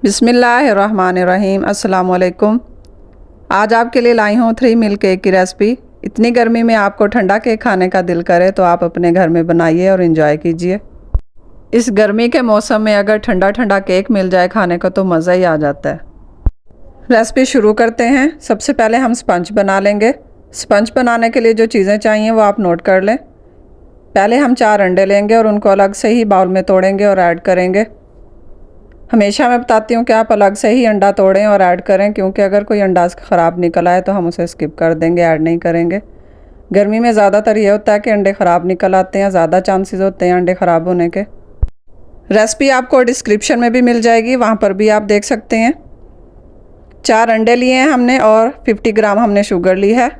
बिस्मिल्लाहिर्रहमानिर्रहीम। अस्सलाम वालेकुम। आज आपके लिए लाई हूँ 3 मिल्क केक की रेसिपी। इतनी गर्मी में आपको ठंडा केक खाने का दिल करे तो आप अपने घर में बनाइए और इन्जॉय कीजिए। इस गर्मी के मौसम में अगर ठंडा ठंडा केक मिल जाए खाने को तो मज़ा ही आ जाता है। रेसिपी शुरू करते हैं। सबसे पहले हम स्पंज बना लेंगे। स्पंज बनाने के लिए जो चीज़ें चाहिए वो आप नोट कर लें। पहले हम 4 अंडे लेंगे और उनको अलग से ही बाउल में तोड़ेंगे और ऐड करेंगे। हमेशा मैं बताती हूँ कि आप अलग से ही अंडा तोड़ें और ऐड करें, क्योंकि अगर कोई अंडा ख़राब निकल आए तो हम उसे स्किप कर देंगे, ऐड नहीं करेंगे। गर्मी में ज़्यादातर ये होता है कि अंडे ख़राब निकल आते हैं, ज़्यादा चांसेस होते हैं अंडे ख़राब होने के। रेसिपी आपको डिस्क्रिप्शन में भी मिल जाएगी, वहाँ पर भी आप देख सकते हैं। 4 अंडे लिए हैं हमने और 50 ग्राम हमने शुगर ली है।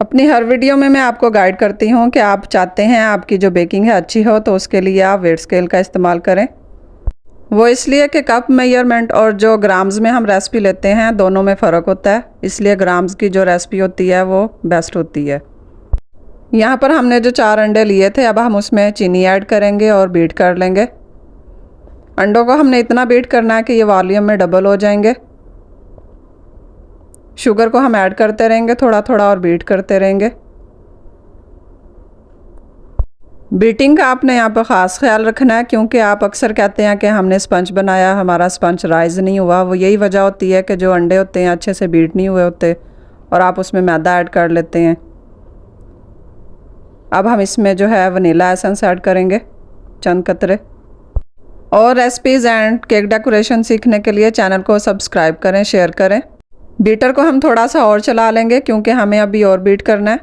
अपनी हर वीडियो में मैं आपको गाइड करती हूँ कि आप चाहते हैं आपकी जो बेकिंग है अच्छी हो, तो उसके लिए आप वेट स्केल का इस्तेमाल करें। वो इसलिए कि कप मेजरमेंट और जो ग्राम्स में हम रेसिपी लेते हैं दोनों में फ़र्क होता है, इसलिए ग्राम्स की जो रेसिपी होती है वो बेस्ट होती है। यहाँ पर हमने जो 4 अंडे लिए थे, अब हम उसमें चीनी ऐड करेंगे और बीट कर लेंगे। अंडों को हमने इतना बीट करना है कि ये वॉल्यूम में डबल हो जाएंगे। शुगर को हम ऐड करते रहेंगे थोड़ा थोड़ा और बीट करते रहेंगे। बीटिंग का आपने यहाँ पर ख़ास ख्याल रखना है, क्योंकि आप अक्सर कहते हैं कि हमने स्पंज बनाया, हमारा स्पंज राइज़ नहीं हुआ। वो यही वजह होती है कि जो अंडे होते हैं अच्छे से बीट नहीं हुए होते और आप उसमें मैदा ऐड कर लेते हैं। अब हम इसमें जो है वनीला एसेंस ऐड करेंगे, चंद कतरे। और रेसिपीज़ एंड केक डेकोरेशन सीखने के लिए चैनल को सब्सक्राइब करें, शेयर करें। बीटर को हम थोड़ा सा और चला लेंगे, क्योंकि हमें अभी और बीट करना है।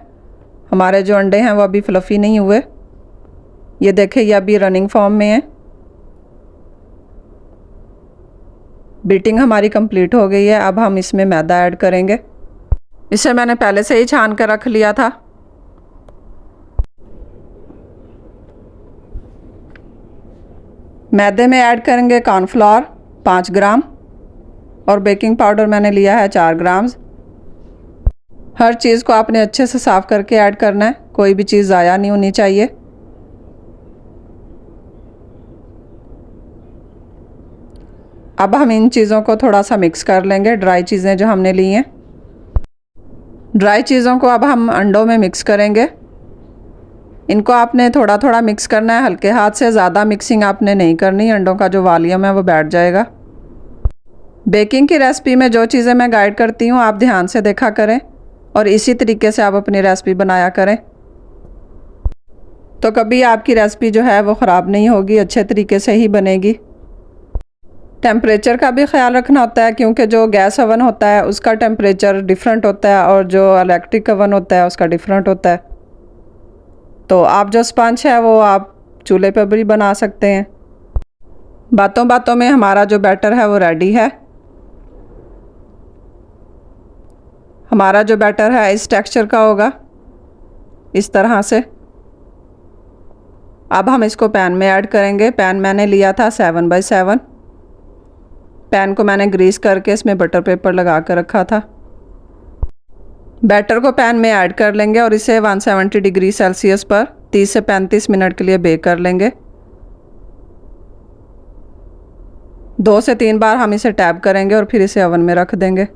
हमारे जो अंडे हैं वो अभी फ्लफ़ी नहीं हुए। ये देखें, ये अभी रनिंग फॉर्म में है। बीटिंग हमारी कंप्लीट हो गई है। अब हम इसमें मैदा ऐड करेंगे। इसे मैंने पहले से ही छान कर रख लिया था। मैदे में ऐड करेंगे कॉर्नफ्लोर 5 ग्राम और बेकिंग पाउडर मैंने लिया है 4 ग्राम्स। हर चीज़ को आपने अच्छे से साफ़ करके ऐड करना है, कोई भी चीज़ ज़ाया नहीं होनी चाहिए। अब हम इन चीज़ों को थोड़ा सा मिक्स कर लेंगे, ड्राई चीज़ें जो हमने ली हैं। ड्राई चीज़ों को अब हम अंडों में मिक्स करेंगे। इनको आपने थोड़ा थोड़ा मिक्स करना है, हल्के हाथ से, ज़्यादा मिक्सिंग आपने नहीं करनी, अंडों का जो वॉल्यूम है वो बैठ जाएगा। बेकिंग की रेसिपी में जो चीज़ें मैं गाइड करती हूँ आप ध्यान से देखा करें और इसी तरीके से आप अपनी रेसिपी बनाया करें, तो कभी आपकी रेसिपी जो है वो ख़राब नहीं होगी, अच्छे तरीके से ही बनेगी। टेम्परेचर का भी ख्याल रखना होता है, क्योंकि जो गैस ओवन होता है उसका टेम्परेचर डिफरेंट होता है और जो इलेक्ट्रिक ओवन होता है उसका डिफरेंट होता है। तो आप जो स्पंज है वो आप चूल्हे पर भी बना सकते हैं। बातों बातों में हमारा जो बैटर है वो रेडी है। हमारा जो बैटर है इस टेक्सचर का होगा, इस तरह से। अब हम इसको पैन में ऐड करेंगे। पैन मैंने लिया था 7x7। पैन को मैंने ग्रीस करके इसमें बटर पेपर लगा कर रखा था। बैटर को पैन में ऐड कर लेंगे और इसे 170 डिग्री सेल्सियस पर 30 से 35 मिनट के लिए बेक कर लेंगे। 2 से 3 बार हम इसे टैप करेंगे और फिर इसे ओवन में रख देंगे।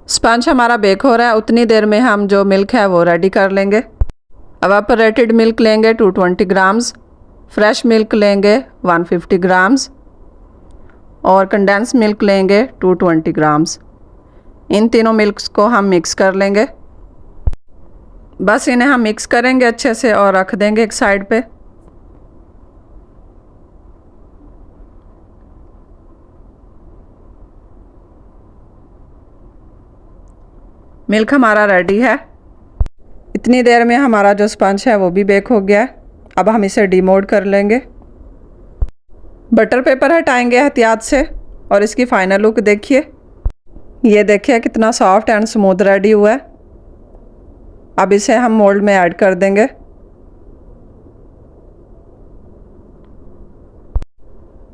स्पंज हमारा बेक हो रहा है, उतनी देर में हम जो मिल्क है वो रेडी कर लेंगे। एवापोरेटेड मिल्क लेंगे 220 ग्राम्स, फ्रेश मिल्क लेंगे 150 ग्राम्स और कंडेंस मिल्क लेंगे 220 ग्राम्स। इन तीनों मिल्क्स को हम मिक्स कर लेंगे। बस इन्हें हम मिक्स करेंगे अच्छे से और रख देंगे एक साइड पे। मिल्क हमारा रेडी है। इतनी देर में हमारा जो स्पंज है वो भी बेक हो गया है। अब हम इसे डीमोल्ड कर लेंगे। बटर पेपर हटाएंगे एहतियात से और इसकी फ़ाइनल लुक देखिए। ये देखिए कितना सॉफ्ट एंड स्मूथ रेडी हुआ है। अब इसे हम मोल्ड में ऐड कर देंगे।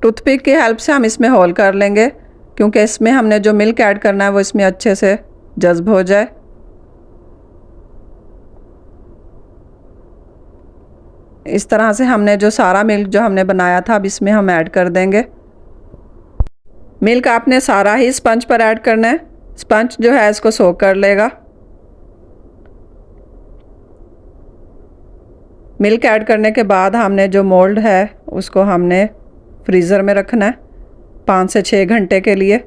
टूथपिक की हेल्प से हम इसमें होल कर लेंगे, क्योंकि इसमें हमने जो मिल्क ऐड करना है वो इसमें अच्छे से जज्ब हो जाए। इस तरह से हमने जो सारा मिल्क जो हमने बनाया था अब इसमें हम ऐड कर देंगे मिल्क आपने सारा ही स्पंज पर ऐड करना है। स्पंज जो है इसको सोक कर लेगा। मिल्क ऐड करने के बाद हमने जो मोल्ड है उसको हमने फ्रीज़र में रखना है 5 से 6 घंटे के लिए।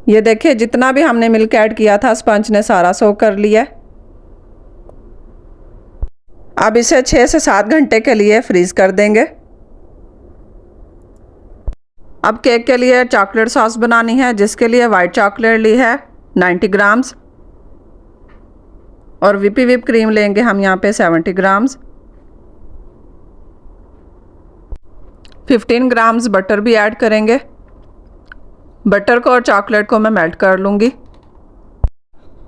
ये देखिए जितना भी हमने मिल्क ऐड किया था स्पंज ने सारा सोक कर लिया। अब इसे 6 से 7 घंटे के लिए फ्रीज कर देंगे। अब केक के लिए चॉकलेट सॉस बनानी है, जिसके लिए वाइट चॉकलेट ली है 90 ग्राम्स और व्हिप क्रीम लेंगे हम यहाँ पे 70 ग्राम्स। 15 ग्राम्स बटर भी ऐड करेंगे। बटर को और चॉकलेट को मैं मेल्ट कर लूँगी।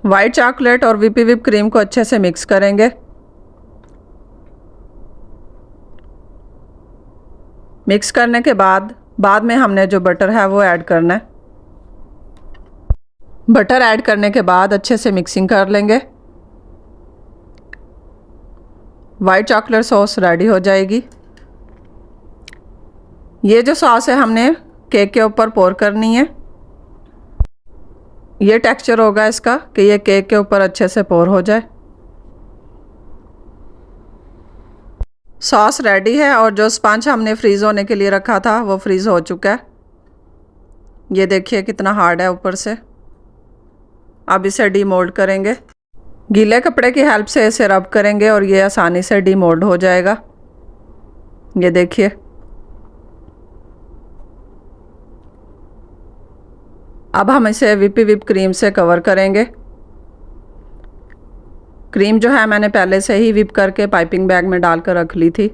वाइट चॉकलेट और व्हिप क्रीम को अच्छे से मिक्स करेंगे। मिक्स करने के बाद में हमने जो बटर है वो ऐड करना है। बटर ऐड करने के बाद अच्छे से मिक्सिंग कर लेंगे। वाइट चॉकलेट सॉस रेडी हो जाएगी। ये जो सॉस है हमने केक के ऊपर पोर करनी है। ये टेक्सचर होगा इसका कि ये केक के ऊपर अच्छे से पोर हो जाए। सॉस रेडी है और जो स्पंज हमने फ्रीज़ होने के लिए रखा था वो फ्रीज़ हो चुका है। ये देखिए कितना हार्ड है ऊपर से। अब इसे डीमोल्ड करेंगे। गीले कपड़े की हेल्प से इसे रब करेंगे और ये आसानी से डीमोल्ड हो जाएगा। ये देखिए। अब हम इसे व्हिप क्रीम से कवर करेंगे। क्रीम जो है मैंने पहले से ही व्हिप करके पाइपिंग बैग में डालकर रख ली थी।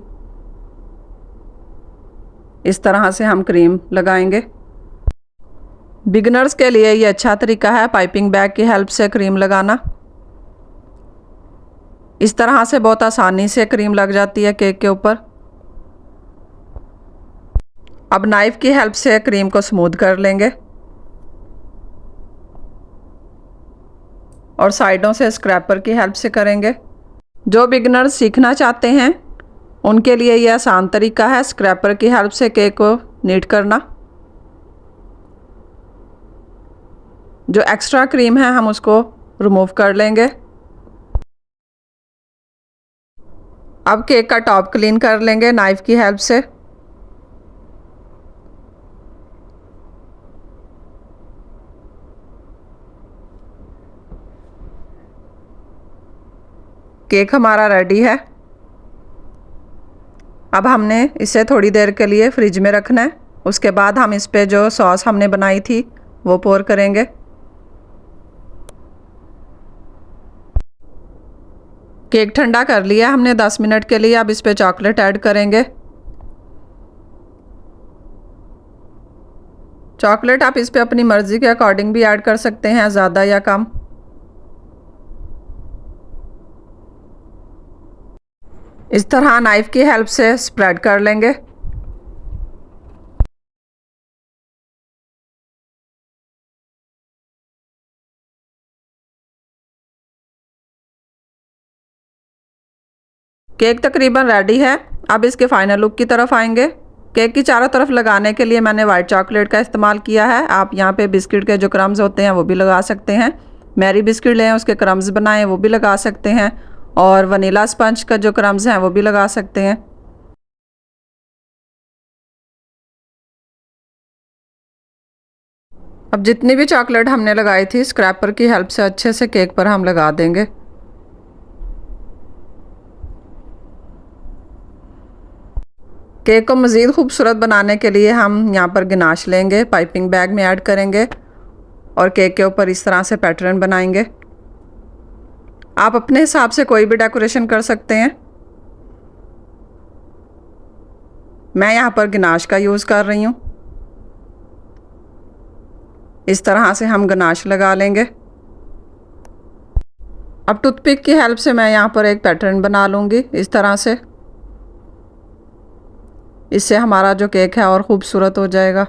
इस तरह से हम क्रीम लगाएंगे। बिगनर्स के लिए ये अच्छा तरीका है पाइपिंग बैग की हेल्प से क्रीम लगाना। इस तरह से बहुत आसानी से क्रीम लग जाती है केक के ऊपर। अब नाइफ की हेल्प से क्रीम को स्मूथ कर लेंगे और साइडों से स्क्रैपर की हेल्प से करेंगे। जो बिगनर्स सीखना चाहते हैं उनके लिए यह आसान तरीका है स्क्रैपर की हेल्प से केक को नीट करना। जो एक्स्ट्रा क्रीम है हम उसको रिमूव कर लेंगे। अब केक का टॉप क्लीन कर लेंगे नाइफ की हेल्प से। केक हमारा रेडी है। अब हमने इसे थोड़ी देर के लिए फ्रिज में रखना है। उसके बाद हम इस पे जो सॉस हमने बनाई थी वो पोर करेंगे। केक ठंडा कर लिया हमने 10 मिनट के लिए। अब इस पे चॉकलेट ऐड करेंगे। चॉकलेट आप इस पे अपनी मर्ज़ी के अकॉर्डिंग भी ऐड कर सकते हैं, ज़्यादा या कम। इस तरह नाइफ की हेल्प से स्प्रेड कर लेंगे। केक तकरीबन रेडी है। अब इसके फाइनल लुक की तरफ आएंगे। केक की चारों तरफ लगाने के लिए मैंने वाइट चॉकलेट का इस्तेमाल किया है। आप यहाँ पे बिस्किट के जो क्रम्स होते हैं वो भी लगा सकते हैं। मैरी बिस्किट लें उसके क्रम्स बनाएं वो भी लगा सकते हैं और वनीला स्पंज का जो क्रम्स हैं वो भी लगा सकते हैं। अब जितनी भी चॉकलेट हमने लगाई थी स्क्रैपर की हेल्प से अच्छे से केक पर हम लगा देंगे। केक को मज़ीद खूबसूरत बनाने के लिए हम यहाँ पर गनाश लेंगे, पाइपिंग बैग में ऐड करेंगे और केक के ऊपर इस तरह से पैटर्न बनाएंगे। आप अपने हिसाब से कोई भी डेकोरेशन कर सकते हैं। मैं यहाँ पर गनाश का यूज़ कर रही हूँ। इस तरह से हम गनाश लगा लेंगे। अब टूथपिक की हेल्प से मैं यहाँ पर एक पैटर्न बना लूँगी इस तरह से। इससे हमारा जो केक है और ख़ूबसूरत हो जाएगा।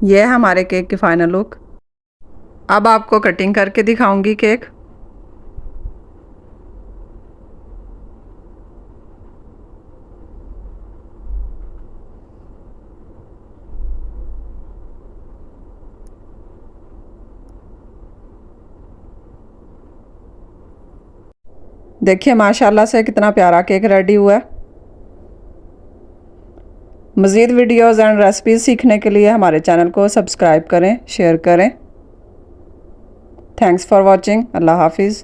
यह है हमारे केक की फाइनल लुक। अब आपको कटिंग करके दिखाऊंगी केक। देखिए माशाल्लाह से कितना प्यारा केक रेडी हुआ है। मज़ीद वीडियोज़ एंड रेसिपीज़ सीखने के लिए हमारे चैनल को सब्सक्राइब करें, शेयर करें। Thanks for watching. अल्लाह हाफिज़।